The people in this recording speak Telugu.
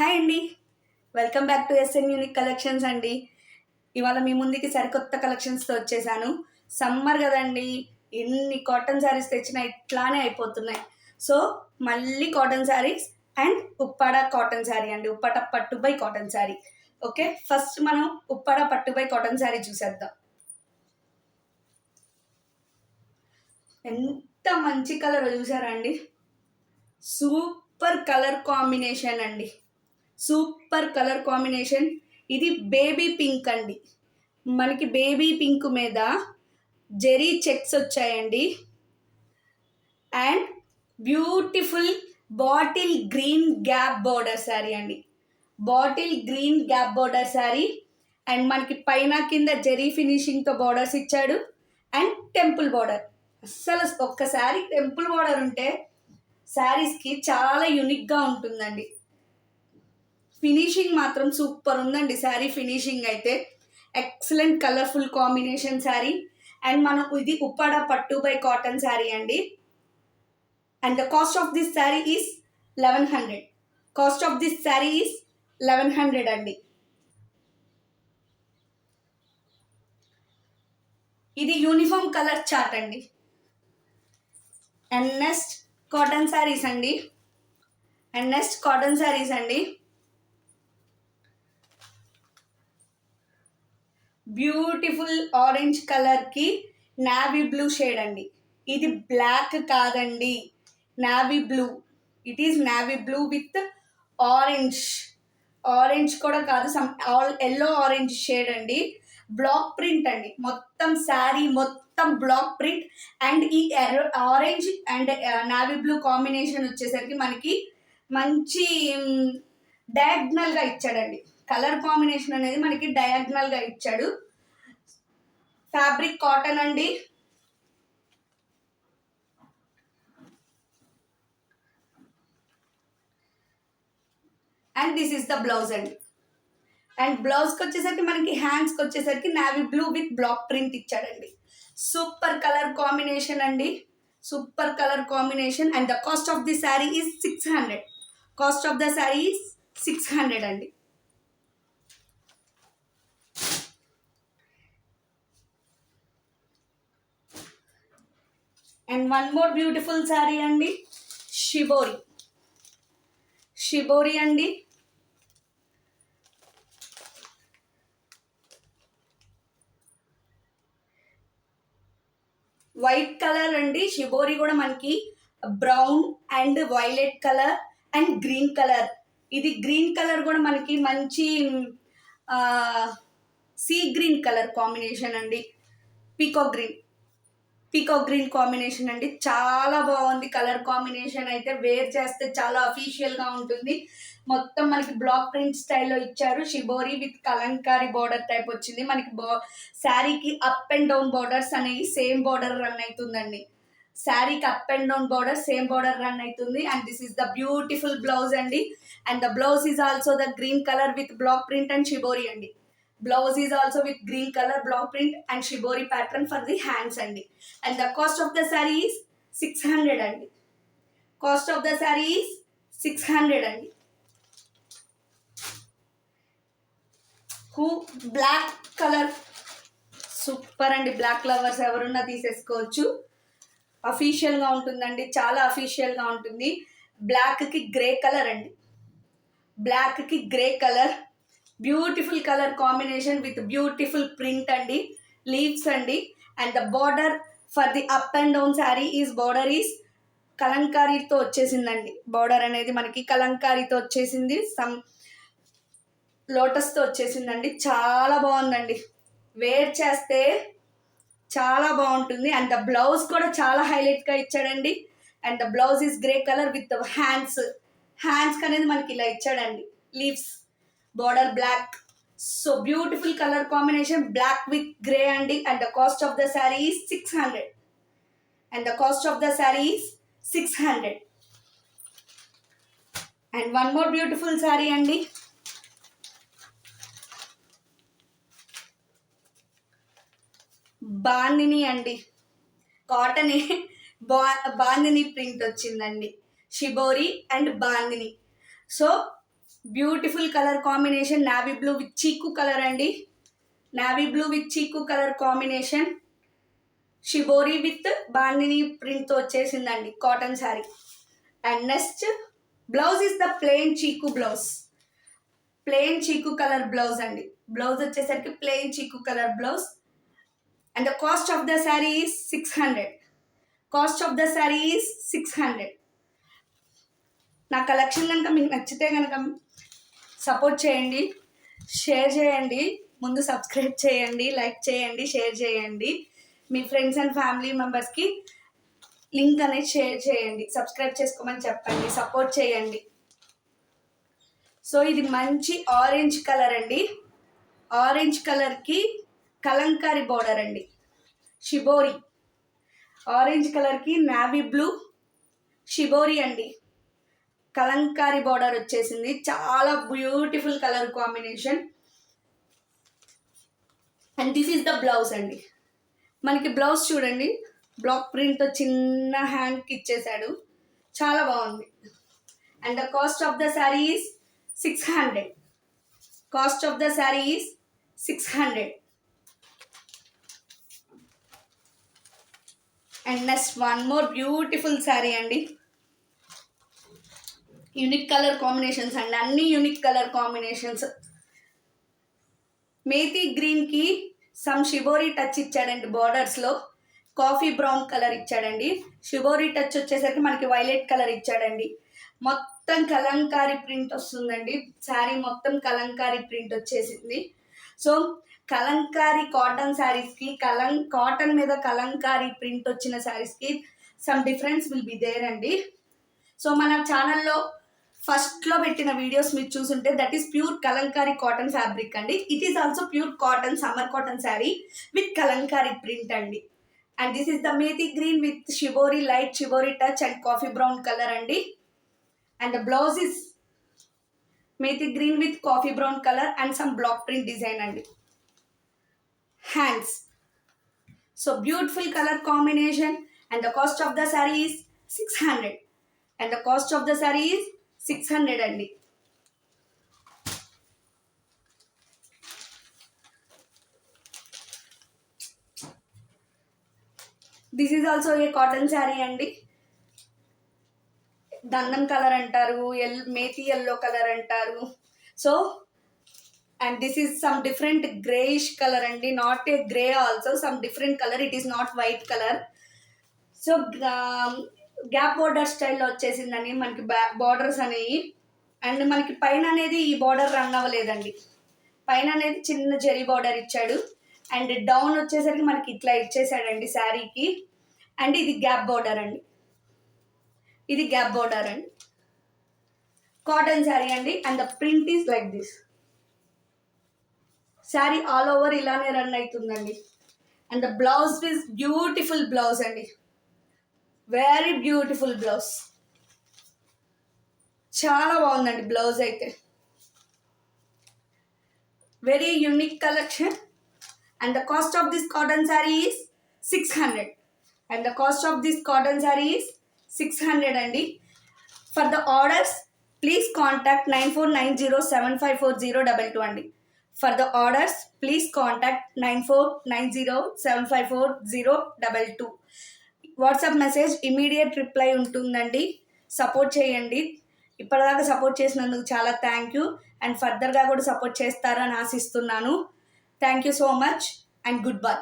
హాయ్ అండి, welcome back to SN unique collections అండి. ఇవాళ మీ ముందుకి సరికొత్త కలెక్షన్స్తో వచ్చేసాను. సమ్మర్ కదండి, ఎన్ని కాటన్ శారీస్ తెచ్చినా ఇట్లానే అయిపోతున్నాయి. సో మళ్ళీ cotton saris and Uppada cotton sari అండి, ఉప్పాడ పట్టుబై కాటన్ శారీ. ఓకే, ఫస్ట్ మనం ఉప్పాడ పట్టుబై కాటన్ శారీ చూసేద్దాం. ఎంత మంచి కలర్ చూసారా అండి, సూపర్ కలర్ కాంబినేషన్ అండి, సూపర్ కలర్ కాంబినేషన్. ఇది బేబీ పింక్ అండి, మనకి బేబీ పింక్ మీద జెరీ చెక్స్ వచ్చాయండి. And beautiful bottle green gap border sari అండి, bottle green gap border sari. And మనకి పైన కింద జెరీ ఫినిషింగ్తో బోర్డర్స్ ఇచ్చాడు. అండ్ టెంపుల్ బోర్డర్, అస్సలు ఒక్కసారి టెంపుల్ బోర్డర్ ఉంటే శారీస్కి చాలా యూనిక్గా ఉంటుందండి. ఫినిషింగ్ మాత్రం సూపర్ ఉందండి, శారీ ఫినిషింగ్ అయితే excellent colourful combination sari. And మనం ఇది ఉప్పాడ పట్టు బై కాటన్ శారీ అండి. And the cost of this sari is 1100. Cost of this sari is 1100 అండి. ఇది యూనిఫామ్ కలర్ చార్ట్ అండి. అండ్ నెక్స్ట్ కాటన్ శారీస్ అండి. బ్యూటిఫుల్ ఆరెంజ్ కలర్కి నావీ బ్లూ షేడ్ అండి. ఇది బ్లాక్ కాదండి, navy blue. It is navy blue with orange కూడా కాదు, సమ్ ఎల్లో ఆరెంజ్ షేడ్ అండి. బ్లాక్ ప్రింట్ అండి, మొత్తం శారీ మొత్తం బ్లాక్ ప్రింట్. అండ్ ఈ orange and navy blue combination వచ్చేసరికి మనకి మంచి డయాగ్నల్గా ఇచ్చాడండి. కలర్ కాంబినేషన్ అనేది మనకి డయాగ్నల్గా ఇచ్చాడు. ఫ్యాబ్రిక్ కాటన్ అండి. And this is the blouse అండి. అండ్ బ్లౌజ్కి వచ్చేసరికి మనకి హ్యాండ్స్కి వచ్చేసరికి navy blue with black print ఇచ్చాడండి. సూపర్ కలర్ కాంబినేషన్ అండి, super colour combination. And the cost of the sari is 600. Cost of the sari is 600 అండి. And one more beautiful sari అండి, షిబోరి అండి. వైట్ కలర్ అండి, షిబోరి కూడా మనకి brown and violet colour and green colour. ఇది గ్రీన్ కలర్ కూడా మనకి మంచి సీ గ్రీన్ కలర్ కాంబినేషన్ అండి. పీకాక్ గ్రీన్ కాంబినేషన్ అండి, చాలా బాగుంది కలర్ కాంబినేషన్. అయితే వేర్ చేస్తే చాలా అఫీషియల్గా ఉంటుంది. మొత్తం మనకి బ్లాక్ ప్రింట్ స్టైల్లో ఇచ్చారు. Shibori with kalamkari border type వచ్చింది మనకి. శారీకి అప్ అండ్ డౌన్ బార్డర్స్ అనేవి సేమ్ బార్డర్ రన్ అవుతుందండి. శారీకి up and down border same border run అవుతుంది. And this is the beautiful blouse అండి. And the blouse is also the green colour with black print and shibori అండి. Blouse is also with green color block print and shibori pattern for the hands andi. And the cost of the saree is 600 andi. Cost of the saree is 600 andi. Who black color super andi, black lovers evarunna teesesukochu. Official ga untundandi, chaala official ga untundi. Black ki grey color andi, black ki grey color, beautiful colour combination with beautiful print అండి, లీవ్స్ అండి. And the border for the up and down sari border is కలంకారీతో వచ్చేసిందండి. బార్డర్ అనేది మనకి కలంకారీతో వచ్చేసింది, సమ్ లోటస్తో వచ్చేసిందండి. చాలా బాగుందండి, వేర్ చేస్తే చాలా బాగుంటుంది. అండ్ ద బ్లౌజ్ కూడా చాలా హైలైట్గా ఇచ్చాడండి. And the blouse is grey colour with hands అనేది మనకి ఇలా ఇచ్చాడండి. Leaves, border black, so beautiful color combination, black with gray andi. And the cost of the saree is 600. And the cost of the saree is 600. And one more beautiful saree andi, bandhani అండి. కాటన్ బాందిని ప్రింట్ వచ్చిందండి, shibori and bandhani. So beautiful colour combination navy blue with chikoo colour అండి. Navy blue with chikoo colour combination. Shibori with bandhani ప్రింట్తో వచ్చేసిందండి cotton sari. And next blouse is the plain chikoo blouse. Plain chikoo colour blouse అండి. బ్లౌజ్ వచ్చేసరికి plain chikoo colour blouse. And the cost of the sari is 600. Cost of the sari is 600. నా కలెక్షన్ కనుక మీకు నచ్చితే కనుక సపోర్ట్ చేయండి, షేర్ చేయండి, ముందు సబ్స్క్రైబ్ చేయండి, లైక్ చేయండి, షేర్ చేయండి. మీ ఫ్రెండ్స్ అండ్ ఫ్యామిలీ మెంబర్స్కి లింక్ అనేది షేర్ చేయండి, సబ్స్క్రైబ్ చేసుకోమని చెప్పండి, సపోర్ట్ చేయండి. సో ఇది మంచి ఆరెంజ్ కలర్ అండి. ఆరెంజ్ కలర్కి కలంకారీ బార్డర్ అండి. షిబోరి ఆరెంజ్ కలర్కి నావీ బ్లూ షిబోరి అండి. కలంకారీ బార్డర్ వచ్చేసింది. చాలా beautiful colour combination. And this is the blouse అండి. మనకి బ్లౌజ్ చూడండి, బ్లాక్ ప్రింట్తో చిన్న హ్యాండ్కి ఇచ్చేసాడు, చాలా బాగుంది. And the cost of the sari is 600. Cost of the sari is 600. And next one more beautiful sari అండి. యూనిక్ కలర్ కాంబినేషన్స్ అండి, అన్ని యూనిక్ కలర్ కాంబినేషన్స్. మేతి గ్రీన్కి సమ్ షిబోరి టచ్ ఇచ్చాడండి. బార్డర్స్లో కాఫీ బ్రౌన్ కలర్ ఇచ్చాడండి. షిబోరి టచ్ వచ్చేసరికి మనకి వైలెట్ కలర్ ఇచ్చాడండి. మొత్తం కలంకారీ ప్రింట్ వస్తుందండి. శారీ మొత్తం కలంకారీ ప్రింట్ వచ్చేసింది. సో కలంకారీ కాటన్ శారీస్కి కాటన్ మీద కలంకారీ ప్రింట్ వచ్చిన శారీస్కి some difference will be there అండి. సో మన ఛానల్లో ఫస్ట్లో పెట్టిన వీడియోస్ మీరు చూసుంటే that is pure kalamkari cotton fabric అండి. It is also pure cotton summer cotton sari with kalamkari print అండి. And this is the methi green with shibori light shibori touch and coffee brown colour అండి. And the blouse is methi green with coffee brown colour and some black print design అండి. Hands. So beautiful colour combination. And the cost of the sari is 600. And the cost of the sari is 600 అండి. This is also a cotton sari అండి. దండం కలర్ అంటారు, మేతి ఎల్లో కలర్ అంటారు. So and this is some different greyish colour అండి. Not a grey, also some different colour. It is not white colour. So gap border స్టైల్లో వచ్చేసిందని మనకి బార్డర్స్ అనేవి. అండ్ మనకి పైన అనేది ఈ బార్డర్ రన్ అవ్వలేదండి. పైన అనేది చిన్న జరీ బార్డర్ ఇచ్చాడు. అండ్ డౌన్ వచ్చేసరికి మనకి ఇట్లా ఇచ్చేసాడండి శారీకి. అండ్ ఇది గ్యాప్ బార్డర్ అండి. ఇది గ్యాప్ బార్డర్ అండి. కాటన్ శారీ అండి. And the print is like this. Sari all over ఇలానే రన్ అవుతుందండి. And the blouse is beautiful blouse అండి. Very beautiful blouse. చాలా బాగుందండి బ్లౌజ్ అయితే. Very unique collection. And the cost of this cotton sari is 600. And the cost of this cotton sari is 600 అండి. For the orders please contact 9490754022 అండి. For the orders please contact 9490754022. WhatsApp message immediate reply ఉంటుందండి. సపోర్ట్ చేయండి. ఇప్పటిదాకా సపోర్ట్ చేసినందుకు చాలా థ్యాంక్ యూ. అండ్ ఫర్దర్గా కూడా సపోర్ట్ చేస్తారని ఆశిస్తున్నాను. Thank you so much and good bye.